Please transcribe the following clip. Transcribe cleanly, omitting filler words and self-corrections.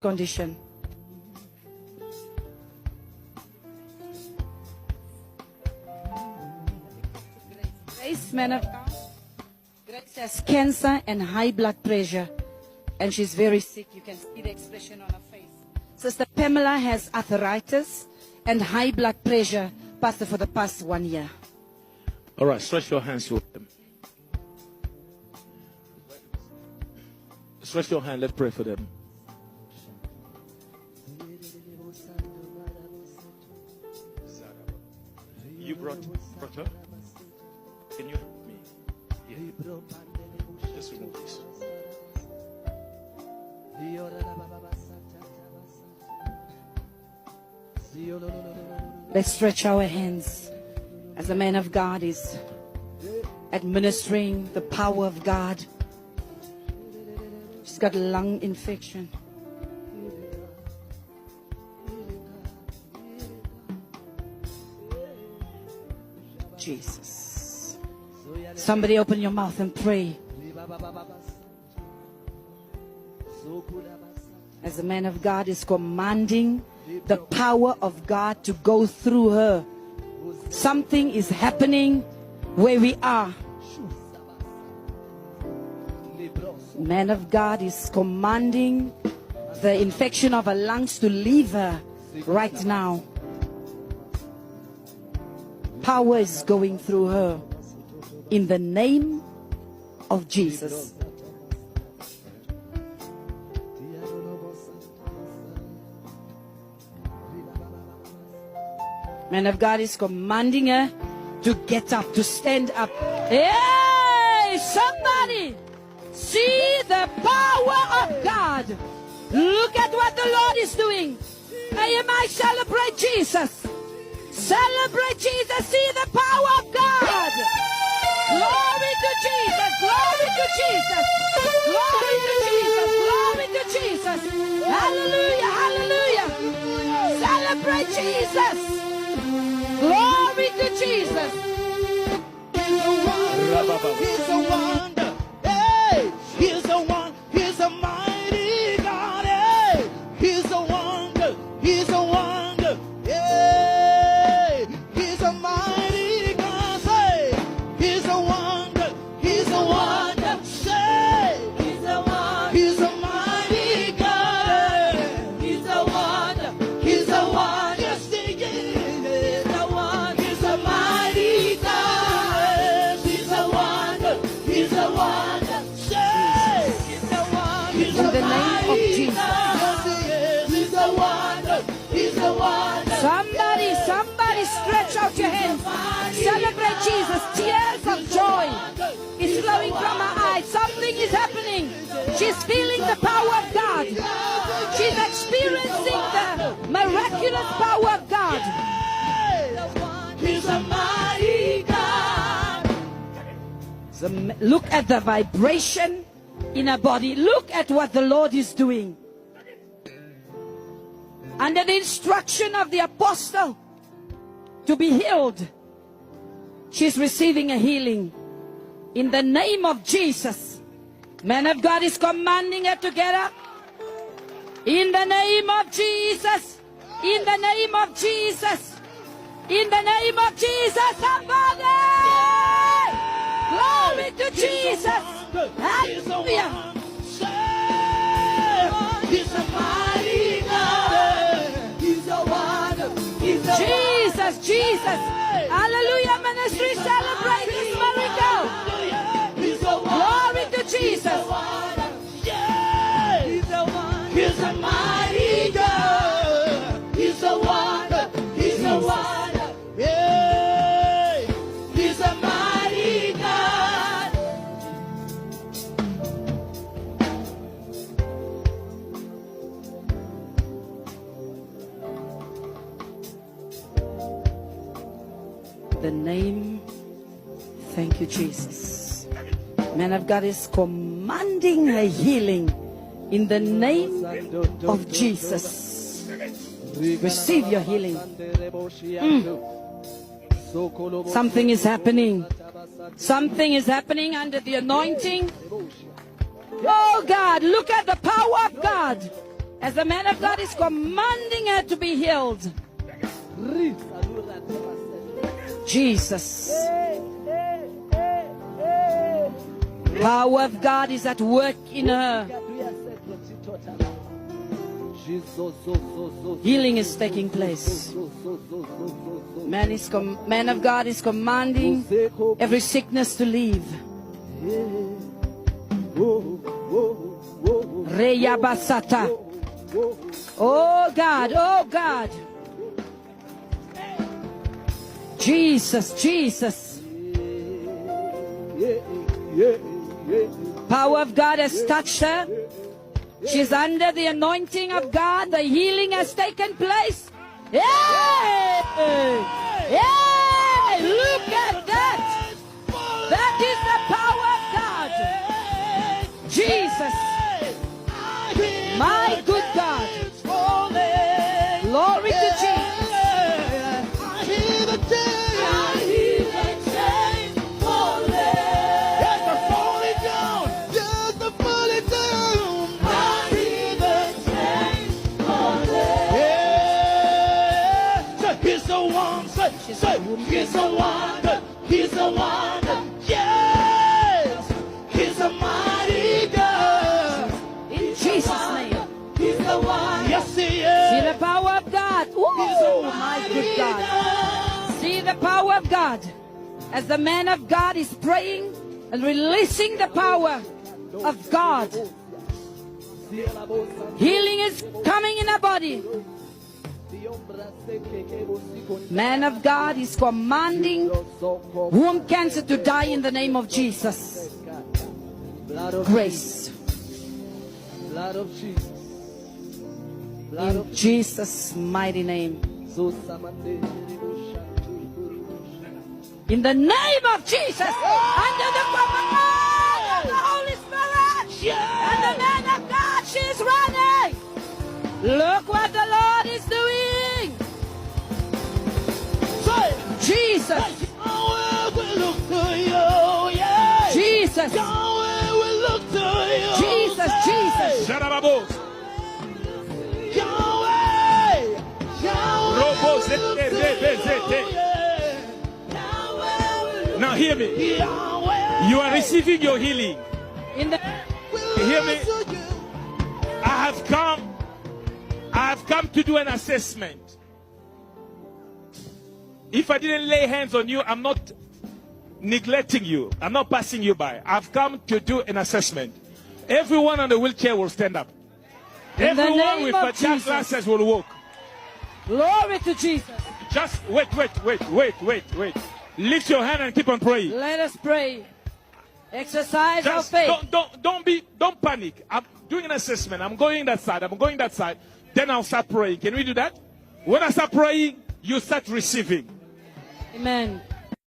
condition. Grace, man of God. Grace has cancer and high blood pressure, and she's very sick. You can see the expression on her face. Sister Pamela has arthritis and high blood pressure, Pastor, for the past 1 year. All right, stretch your hands to them. Stretch your hand, let's pray for them. You brought her? Can you help me? Yeah. Just remove this. Let's stretch our hands as the man of God is administering the power of God. She's got lung infection. Jesus. Somebody open your mouth and pray. As the man of God is commanding the power of God to go through her. Something is happening where we are. Man of God is commanding the infection of her lungs to leave her right now. Power is going through her in the name of Jesus. Man of God is commanding her to get up, to stand up. Hey, somebody see the power of God. Look at what the Lord is doing. And you might celebrate Jesus. Celebrate Jesus. See the power of God. Glory to Jesus. Glory to Jesus. Glory to Jesus. Glory to Jesus. Hallelujah. Hallelujah. Celebrate Jesus. Glory to Jesus. He's a wonder. He's a wonder. Hey, he's a wonder. He's a mighty God. Hey, he's a wonder. He's a wonder. Hey, he's a mighty God. Say, he's a wonder. He's a wonder. Say, he's a wonder. He's a mighty God. He's a wonder. He's a wonder. Yes, he is. He's a wonder. He's a mighty God. He's a wonder. He's a wonder. Say, he's a wonder. He's In a the name of mighty Jesus. God. Yes, he's a wonder. He's a wonder. Somebody stretch out your hands. Celebrate Jesus. Tears of joy is flowing from her eyes. Something is happening. She's feeling the power of God. She's experiencing the miraculous power of God. He's a mighty God. Look at the vibration in her body. Look at what the Lord is doing. Under the instruction of the apostle to be healed, she's receiving a healing in the name of Jesus. Man of God is commanding her to get up in the name of Jesus. In the name of Jesus. In the name of Jesus. Somebody, glory to Jesus. Hallelujah. He's a mighty God. He's a wonder. He's a Jesus, Jesus. Hallelujah. Ministry, celebrate this miracle. He's a wonder. Glory to Jesus. Yeah. He's a wonder. He's a mighty God. He's a wonder. He's a wonder. Yeah. He's a mighty God. The name, thank you, Jesus. Man of God is commanding her healing in the name of Jesus. Receive your healing. Something is happening. Something is happening under the anointing. Oh God, look at the power of God. As the man of God is commanding her to be healed. Jesus. Power of God is at work in her. Healing is taking place. Man of God is commanding every sickness to leave. Reyabasata. Oh God, oh God. Jesus, Jesus. Power of God has touched her. She's under the anointing of God. The healing has taken place. Yay! Yay! Look at that. That is the power of God. Jesus. My good God. Glory to Jesus. He's a wonder, he's a wonder, yes, he's a mighty God. In Jesus' name. He's the one, yes he is. See the power of God. Oh my good God. See the power of God. As the man of God is praying and releasing the power of God. Healing is coming in her body. Man of God is commanding womb cancer to die in the name of Jesus. Grace. In Jesus' mighty name. In the name of Jesus. Under the command of the Holy Spirit. And the man of God, she's running. Look what the Lord is doing. Jesus. Jesus. Jesus. Jesus. Now hear me. You are receiving your healing. Hear me. I have come to do an assessment. If I didn't lay hands on you, I'm not neglecting you. I'm not passing you by. I've come to do an assessment. Everyone on the wheelchair will stand up. Everyone with dark glasses will walk. Glory to Jesus. Just wait. Lift your hand and keep on praying. Let us pray. Exercise our Just faith. don't panic. I'm doing an assessment. I'm going that side. Then I'll start praying. Can we do that? When I start praying, you start receiving. Amen.